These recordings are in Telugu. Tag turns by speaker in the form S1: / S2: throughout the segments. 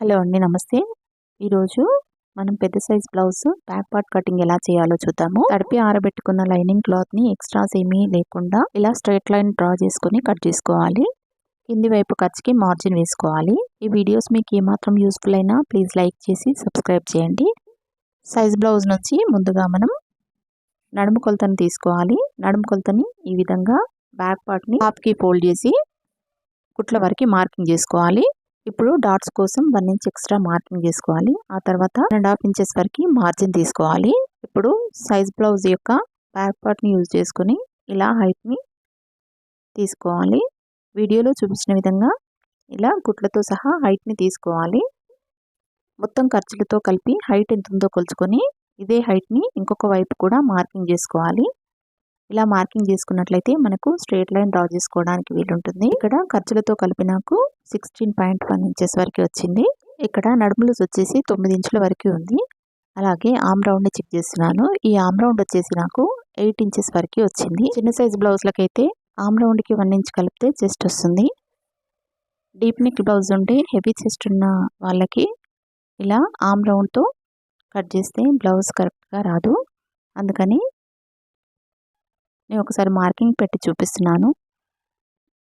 S1: హలో అండి, నమస్తే. ఈరోజు మనం పెద్ద size blouse back part cutting ఎలా చేయాలో చూద్దాము. తడిపి ఆరబెట్టుకున్న లైనింగ్ క్లాత్ ని ఎక్స్ట్రాస్ ఏమీ లేకుండా ఇలా స్ట్రైట్ లైన్ డ్రా చేసుకుని కట్ చేసుకోవాలి. కింది వైపు ఖర్చుకి మార్జిన్ వేసుకోవాలి. ఈ వీడియోస్ మీకు ఏమాత్రం యూస్ఫుల్ అయినా ప్లీజ్ లైక్ చేసి సబ్స్క్రైబ్ చేయండి. సైజ్ బ్లౌజ్ నుంచి ముందుగా మనం నడుము కొలతని తీసుకోవాలి. నడుము కొలతని ఈ విధంగా బ్యాక్ పార్ట్ ని హాఫ్ కి ఫోల్డ్ చేసి కుట్ల వరకు మార్కింగ్ చేసుకోవాలి. ఇప్పుడు డాట్స్ కోసం 1 ఇంచ్ ఎక్స్ట్రా మార్కింగ్ చేసుకోవాలి. ఆ తర్వాత 1.5 ఇంచెస్ వరకు మార్జిన్ తీసుకోవాలి. ఇప్పుడు సైజ్ బ్లౌజ్ యొక్క బ్యాక్ పార్ట్ ని యూజ్ చేసుకుని ఇలా హైట్ ని తీసుకోవాలి. వీడియోలో చూపించిన విధంగా ఇలా కుట్లతో సహా హైట్ ని తీసుకోవాలి. మొత్తం ఖర్చులతో కలిపి హైట్ ఎంత ఉందో కొలుచుకొని ఇదే హైట్ ని ఇంకొక వైపు కూడా మార్కింగ్ చేసుకోవాలి. ఇలా మార్కింగ్ చేసుకున్నట్లయితే మనకు స్ట్రైట్ లైన్ డ్రా చేసుకోవడానికి వీలుంటుంది. ఇక్కడ ఖర్చులతో కలిపి నాకు 16.1 ఇంచెస్ వరకు వచ్చింది. ఇక్కడ నడుములు వచ్చేసి 9 ఇంచుల వరకు ఉంది. అలాగే ఆమ్ రౌండ్ చెక్ చేస్తున్నాను. ఈ ఆమ్ రౌండ్ వచ్చేసి నాకు 8 ఇంచెస్ వరకు వచ్చింది. చిన్న సైజ్ బ్లౌజ్లకైతే ఆమ్ రౌండ్ కి 1 ఇంచ్ కలిపితే చెస్ట్ వస్తుంది. డీప్ నెక్ బ్లౌజ్ ఉంటే హెవీ చెస్ట్ ఉన్న వాళ్ళకి ఇలా ఆమ్ రౌండ్ తో కట్ చేస్తే బ్లౌజ్ కరెక్ట్గా రాదు. అందుకని నేను ఒకసారి మార్కింగ్ పెట్టి చూపిస్తున్నాను.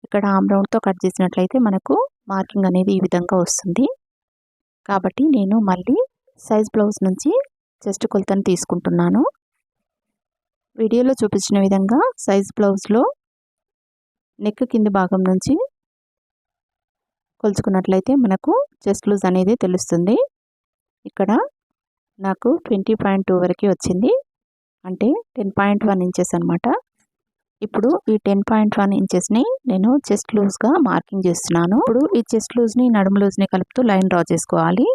S1: ఇక్కడ ఆమ్ రౌండ్తో కట్ చేసినట్లయితే మనకు మార్కింగ్ అనేది ఈ విధంగా వస్తుంది. కాబట్టి నేను మళ్ళీ సైజ్ బ్లౌజ్ నుంచి చెస్ట్ కొలతను తీసుకుంటున్నాను. వీడియోలో చూపించిన విధంగా సైజ్ బ్లౌజ్లో నెక్ కింది భాగం నుంచి కొలుచుకున్నట్లయితే మనకు చెస్ట్ లూజ్ అనేది తెలుస్తుంది. ఇక్కడ నాకు 20.2 వరకు వచ్చింది, అంటే 10.1 ఇంచెస్ అనమాట. ఇప్పుడు ఈ 10.1 ఇంచెస్ని నేను చెస్ట్ లూజ్గా మార్కింగ్ చేస్తున్నాను. ఇప్పుడు ఈ చెస్ట్ లూజ్ని నడుము లూజ్ని కలుపుతూ లైన్ డ్రా చేసుకోవాలి.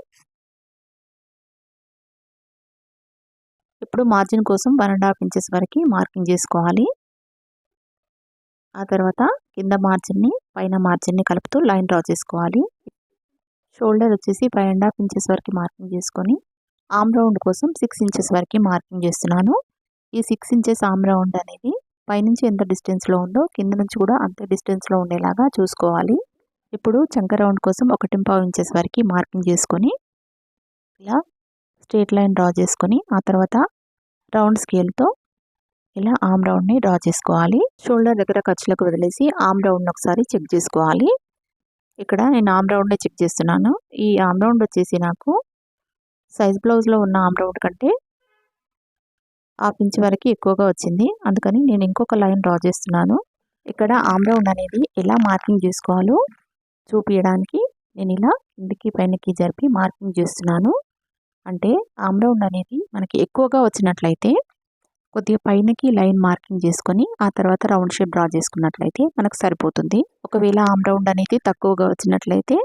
S1: ఇప్పుడు మార్జిన్ కోసం 1.5 ఇంచెస్ వరకు మార్కింగ్ చేసుకోవాలి. ఆ తర్వాత కింద మార్జిన్ని పైన మార్జిన్ని కలుపుతూ లైన్ డ్రా చేసుకోవాలి. షోల్డర్ వచ్చేసి 5.5 ఇంచెస్ వరకు మార్కింగ్ చేసుకొని ఆమ్ రౌండ్ కోసం 6 ఇంచెస్ వరకు మార్కింగ్ చేస్తున్నాను. ఈ 6 ఇంచెస్ ఆమ్ రౌండ్ అనేది పైనుంచి ఎంత డిస్టెన్స్లో ఉందో కింద నుంచి కూడా అంతే డిస్టెన్స్లో ఉండేలాగా చూసుకోవాలి. ఇప్పుడు చంక రౌండ్ కోసం 1.5 ఇంచెస్ వరకు మార్కింగ్ చేసుకొని ఇలా స్ట్రేట్ లైన్ డ్రా చేసుకొని ఆ తర్వాత రౌండ్ స్కేల్తో ఇలా ఆమ్ రౌండ్ని డ్రా చేసుకోవాలి. షోల్డర్ దగ్గర ఖర్చులకు వదిలేసి ఆమ్ రౌండ్ ఒకసారి చెక్ చేసుకోవాలి. ఇక్కడ నేను ఆమ్ రౌండ్నే చెక్ చేస్తున్నాను. ఈ ఆమ్ రౌండ్ వచ్చేసి నాకు సైజ్ బ్లౌజ్లో ఉన్న ఆమ్ రౌండ్ కంటే 1/2 ఇంచ్ వరకు ఎక్కువగా వచ్చింది. అందుకని నేను ఇంకొక లైన్ డ్రా చేస్తున్నాను. ఇక్కడ ఆమ్ రౌండ్ అనేది ఎలా మార్కింగ్ చేసుకోవాలో చూపించడానికి నేను ఇలా కిందికి పైనకి జరిపి మార్కింగ్ చేస్తున్నాను. అంటే ఆమ్ రౌండ్ అనేది మనకి ఎక్కువగా వచ్చినట్లయితే కొద్దిగా పైనకి లైన్ మార్కింగ్ చేసుకొని ఆ తర్వాత రౌండ్ షేప్ డ్రా చేసుకున్నట్లయితే మనకు సరిపోతుంది. ఒకవేళ ఆమ్ రౌండ్ అనేది తక్కువగా వచ్చినట్లయితే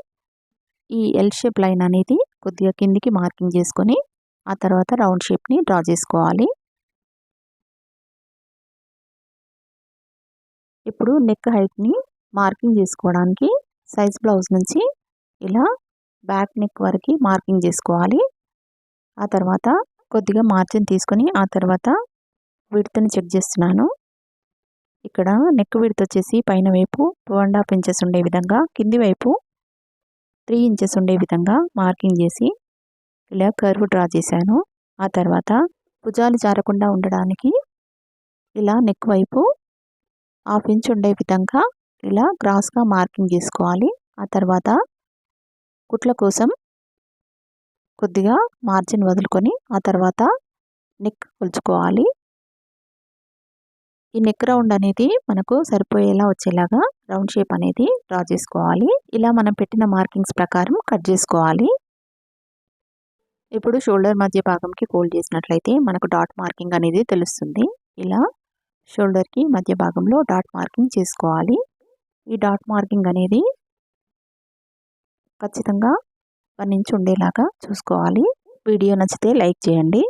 S1: ఈ ఎల్ షేప్ లైన్ అనేది కొద్దిగా కిందికి మార్కింగ్ చేసుకొని ఆ తర్వాత రౌండ్ షేప్ని డ్రా చేసుకోవాలి. ఇప్పుడు నెక్ హైట్ని మార్కింగ్ చేసుకోవడానికి సైజ్ బ్లౌజ్ నుంచి ఇలా బ్యాక్ నెక్ వరకు మార్కింగ్ చేసుకోవాలి. ఆ తర్వాత కొద్దిగా మార్జిన్ తీసుకొని ఆ తర్వాత విడ్త్ని చెక్ చేస్తున్నాను. ఇక్కడ నెక్ విడ్త్ వచ్చేసి పైన వైపు 2.5 ఇంచెస్ ఉండే విధంగా, కింది వైపు 3 ఇంచెస్ ఉండే విధంగా మార్కింగ్ చేసి ఇలా కర్వ్ డ్రా చేశాను. ఆ తర్వాత భుజాలు జారకుండా ఉండడానికి ఇలా నెక్ వైపు 1/2 ఇంచ్ ఉండే విధంగా ఇలా క్రాస్గా మార్కింగ్ చేసుకోవాలి. ఆ తర్వాత కుట్ల కోసం కొద్దిగా మార్జిన్ వదులుకొని ఆ తర్వాత నెక్ కొలుచుకోవాలి. ఈ నెక్ రౌండ్ అనేది మనకు సరిపోయేలా వచ్చేలాగా రౌండ్ షేప్ అనేది డ్రా చేసుకోవాలి. ఇలా మనం పెట్టిన మార్కింగ్స్ ప్రకారం కట్ చేసుకోవాలి. ఇప్పుడు షోల్డర్ మధ్య భాగంకి ఫోల్డ్ చేసినట్లయితే మనకు డాట్ మార్కింగ్ అనేది తెలుస్తుంది. ఇలా షోల్డర్కి మధ్య భాగంలో డాట్ మార్కింగ్ చేసుకోవాలి. ఈ డాట్ మార్కింగ్ అనేది ఖచ్చితంగా 1 ఇంచ్ ఉండేలాగా చూసుకోవాలి. వీడియో నచ్చితే లైక్ చేయండి.